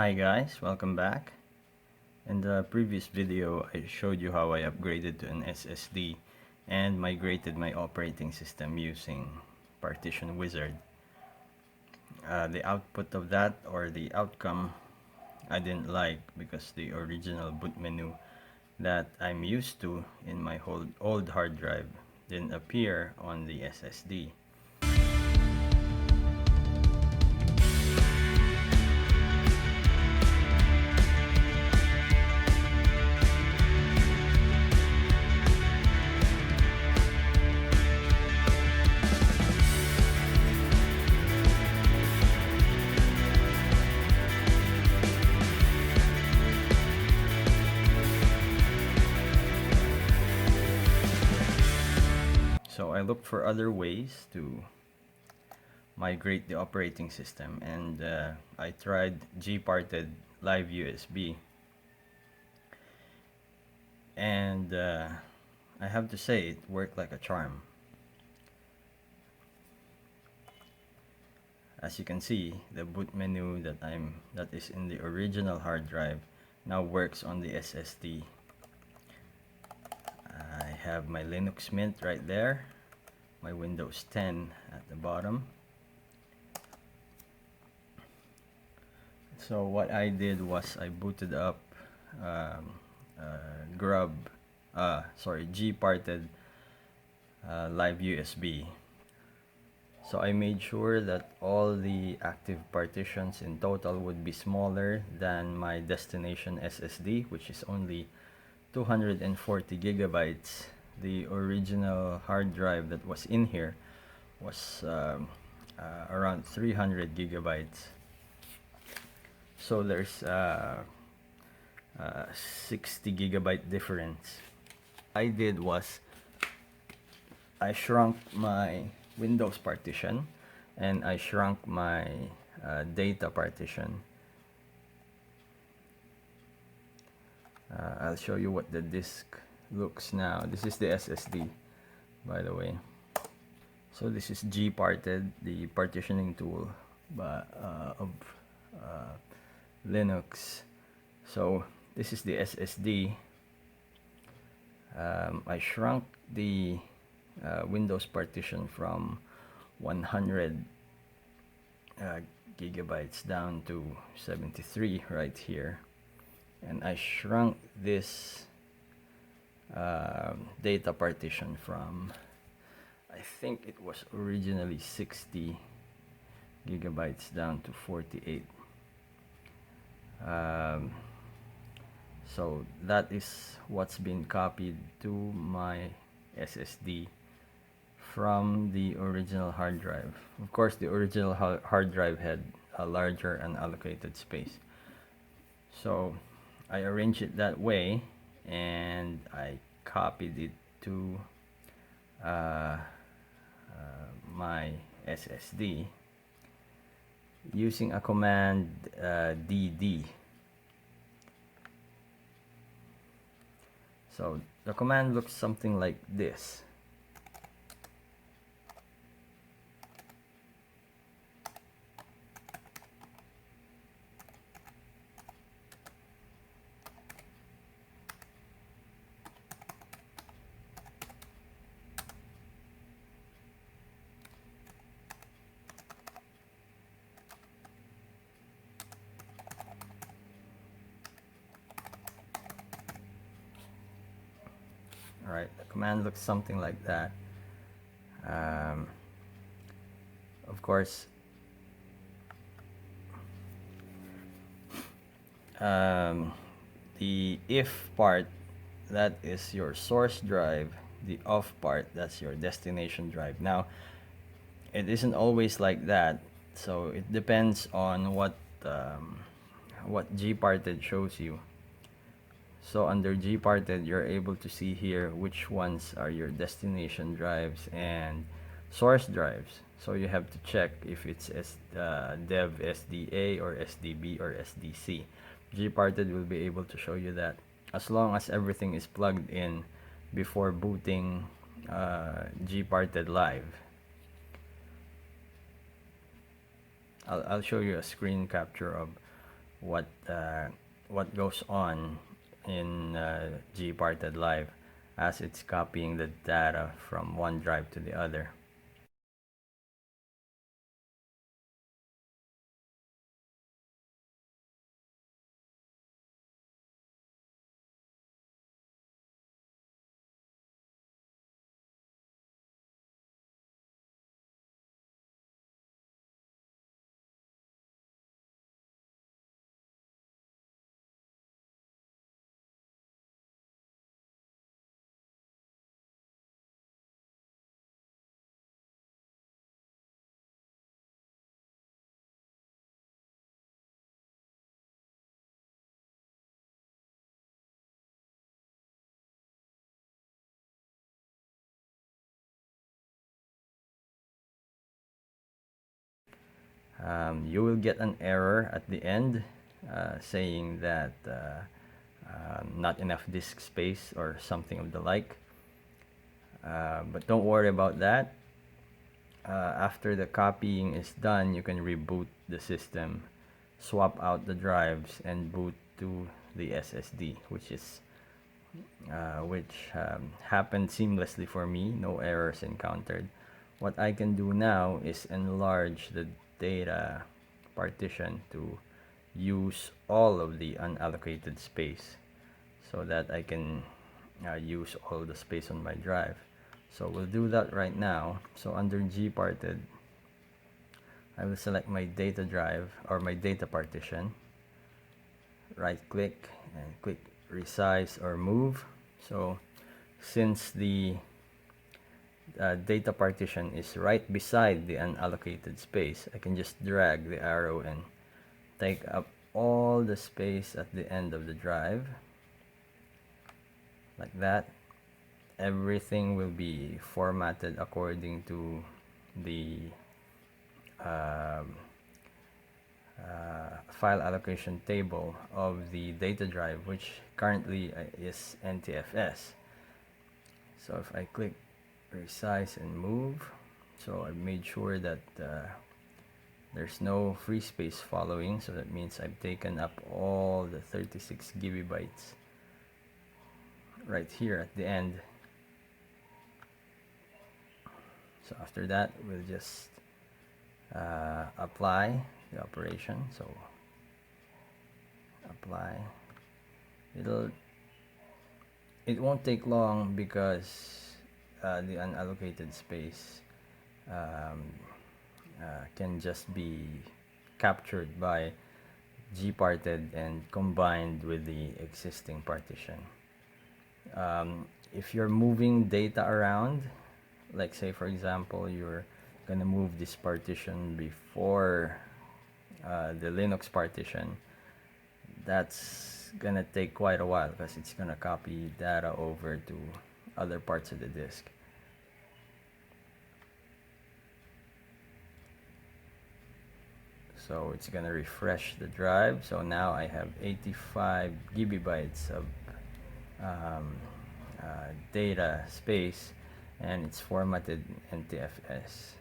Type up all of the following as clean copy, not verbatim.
Hi guys, welcome back. In the previous video, I showed you how I upgraded to an SSD and migrated my operating system using Partition Wizard. The output of that, or the outcome, I didn't like because the original boot menu that I'm used to in my old hard drive didn't appear on the SSD. So I looked for other ways to migrate the operating system, and I tried Gparted live USB, and I have to say it worked like a charm. As you can see, the boot menu that is in the original hard drive now works on the SSD. I have my Linux Mint right there, my Windows 10 at the bottom. So what I did was I booted up Gparted live USB. So I made sure that all the active partitions in total would be smaller than my destination SSD, which is only 240 gigabytes. The original hard drive that was in here was around 300 gigabytes. So there's 60 gigabyte difference. I did was I shrunk my Windows partition and I shrunk my data partition. I'll show you what the disk looks now. This is the SSD, by the way. So this is Gparted, the partitioning tool of Linux. So this is the SSD. I shrunk the Windows partition from 100 gigabytes down to 73 right here, and I shrunk this data partition from, I think it was originally 60 gigabytes down to 48. So that is what's been copied to my SSD from the original hard drive. Of course, the original hard drive had a larger unallocated space. So I arranged it that way, and I copied it to my SSD using a command dd. So the command looks something like this. Alright, the command looks something like that. Of course, the if part, that is your source drive. The off part, that's your destination drive. Now, it isn't always like that, so it depends on what Gparted shows you. So under Gparted, you're able to see here which ones are your destination drives and source drives. So you have to check if it's dev SDA or SDB or SDC. Gparted will be able to show you that as long as everything is plugged in before booting Gparted live. I'll show you a screen capture of what uh, what goes on in Gparted Live as it's copying the data from one drive to the other. You will get an error at the end saying that not enough disk space or something of the like. But don't worry about that. After the copying is done, you can reboot the system, swap out the drives, and boot to the SSD, which happened seamlessly for me. No errors encountered. What I can do now is enlarge the data partition to use all of the unallocated space so that I can use all the space on my drive. So we'll do that right now. So under Gparted, I will select my data drive or my data partition, right click and click resize or move. So since the data partition is right beside the unallocated space, I can just drag the arrow and take up all the space at the end of the drive like that. Everything will be formatted according to the file allocation table of the data drive, which currently is NTFS. So if I click resize and move, so I've made sure that there's no free space following, so that means I've taken up all the 36 gigabytes right here at the end. So after that, we'll just apply the operation. So apply. It won't take long because the unallocated space can just be captured by Gparted and combined with the existing partition. If you're moving data around, like say for example you're gonna move this partition before the Linux partition, that's gonna take quite a while because it's gonna copy data over to other parts of the disk. So it's gonna refresh the drive. So now I have 85 gigabytes of data space, and it's formatted NTFS.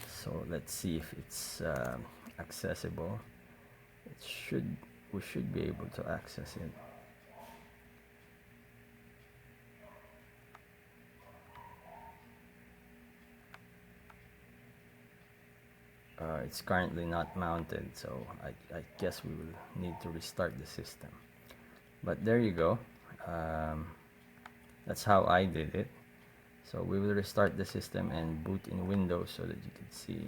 So let's see if it's accessible. We should be able to access it. It's currently not mounted, so I guess we will need to restart the system. But there you go. That's how I did it. So we will restart the system and boot in Windows so that you can see.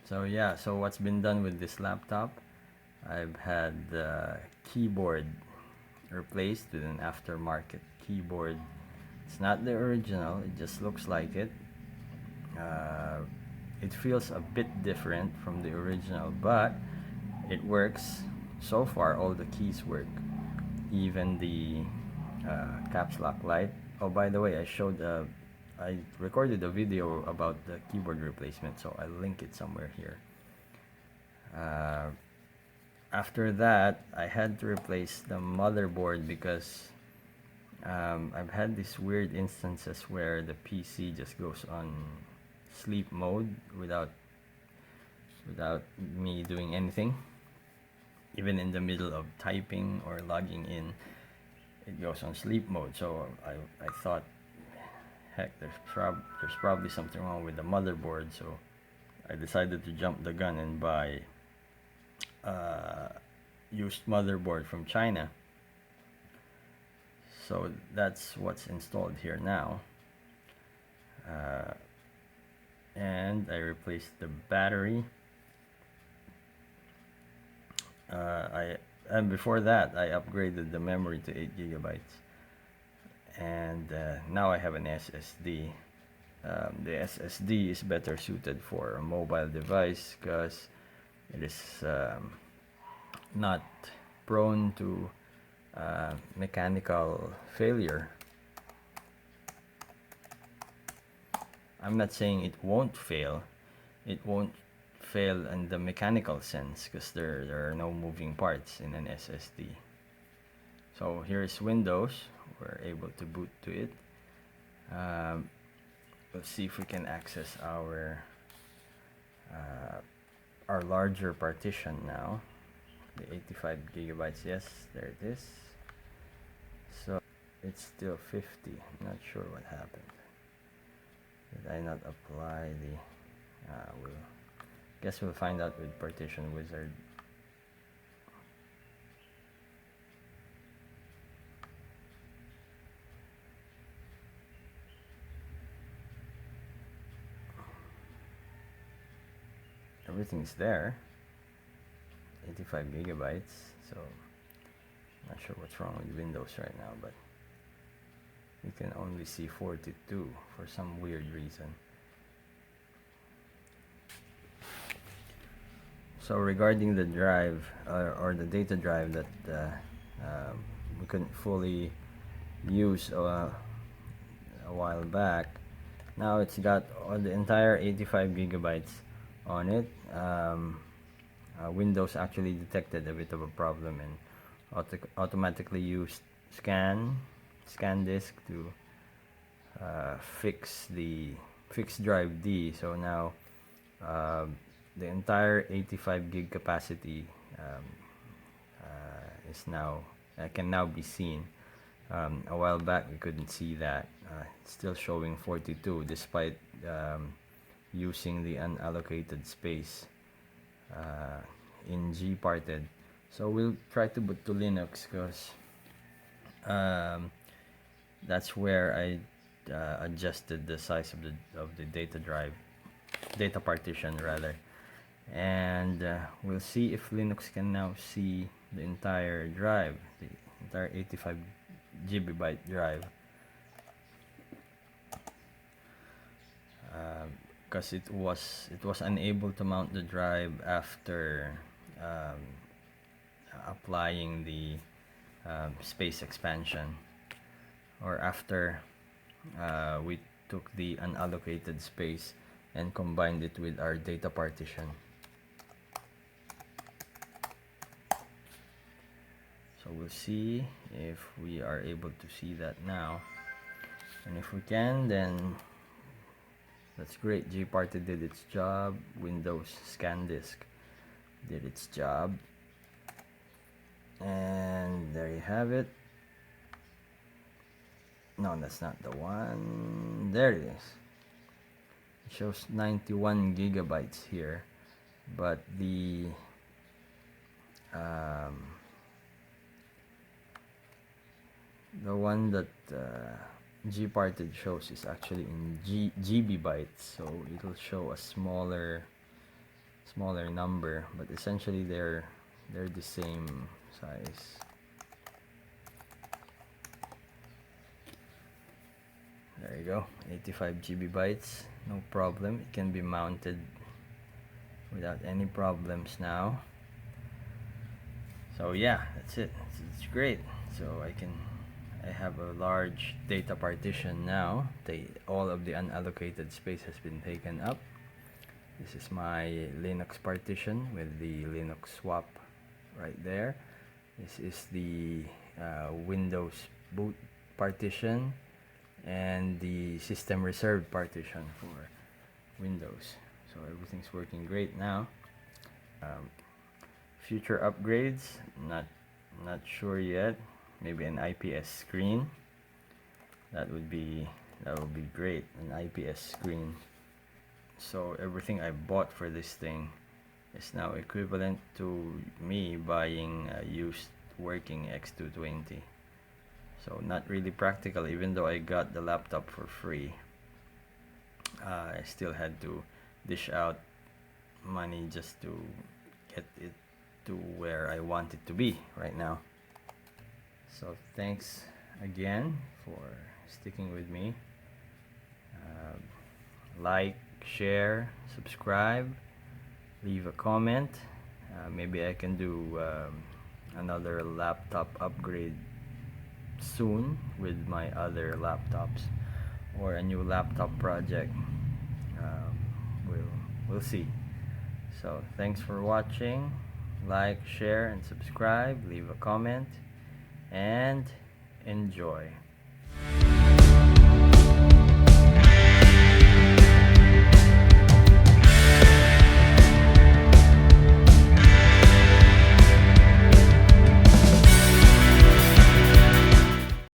So yeah, so what's been done with this laptop, I've had the keyboard replaced with an aftermarket keyboard. It's not the original, it just looks like it. It feels a bit different from the original, but it works. So far all the keys work, even the caps lock light. Oh, by the way, I recorded a video about the keyboard replacement, so I'll link it somewhere here. After that, I had to replace the motherboard because I've had these weird instances where the PC just goes on sleep mode without me doing anything. Even in the middle of typing or logging in, it goes on sleep mode. So I thought, heck, there's probably something wrong with the motherboard. So I decided to jump the gun and buy used motherboard from China. So that's what's installed here now. And I replaced the battery. And before that, I upgraded the memory to 8 gigabytes, and now I have an SSD. The SSD is better suited for a mobile device because it is not prone to mechanical failure. I'm not saying it won't fail. It won't fail in the mechanical sense because there are no moving parts in an SSD. So here's Windows. We're able to boot to it. Let's see if we can access our larger partition now. The 85 gigabytes. Yes, there it is. So it's still 50. I'm not sure what happened. Did I not apply the guess we'll find out with Partition Wizard. Everything's there. 85 gigabytes. So not sure what's wrong with Windows right now, but you can only see 42 for some weird reason. So regarding the drive or the data drive that we couldn't fully use a while back, now it's got the entire 85 gigabytes on it. Windows actually detected a bit of a problem and automatically used scan disk to fix drive D. So now the entire 85 gig capacity can now be seen. A while back we couldn't see that. It's still showing 42 despite using the unallocated space in Gparted. So we'll try to boot to Linux because that's where I adjusted the size of the data partition rather, and we'll see if Linux can now see the entire drive, the entire 85 GB drive, because it was unable to mount the drive after applying the space expansion, or after we took the unallocated space and combined it with our data partition. So we'll see if we are able to see that now, and if we can, then that's great. Gparted did its job. Windows scan disk did its job, and there you have it. No, that's not the one. There it is. It shows 91 gigabytes here, but the one that Gparted shows is actually in GB bytes, so it'll show a smaller number, but essentially they're the same size. There you go, 85 GB bytes, no problem. It can be mounted without any problems now. So yeah, that's it. It's great. So I have a large data partition now. All of the unallocated space has been taken up. This is my Linux partition with the Linux swap right there. This is the Windows boot partition and the system reserved partition Windows. So everything's working great now. Future upgrades, not sure yet. Maybe an IPS screen. That would be great, an IPS screen. So everything I bought for this thing is now equivalent to me buying a used working X220. So not really practical, even though I got the laptop for free. I still had to dish out money just to get it to where I want it to be right now. So thanks again for sticking with me. Like, share, subscribe, leave a comment. Maybe I can do another laptop upgrade soon with my other laptops, or a new laptop project. We'll see. So thanks for watching. Like, share, and subscribe. Leave a comment and enjoy.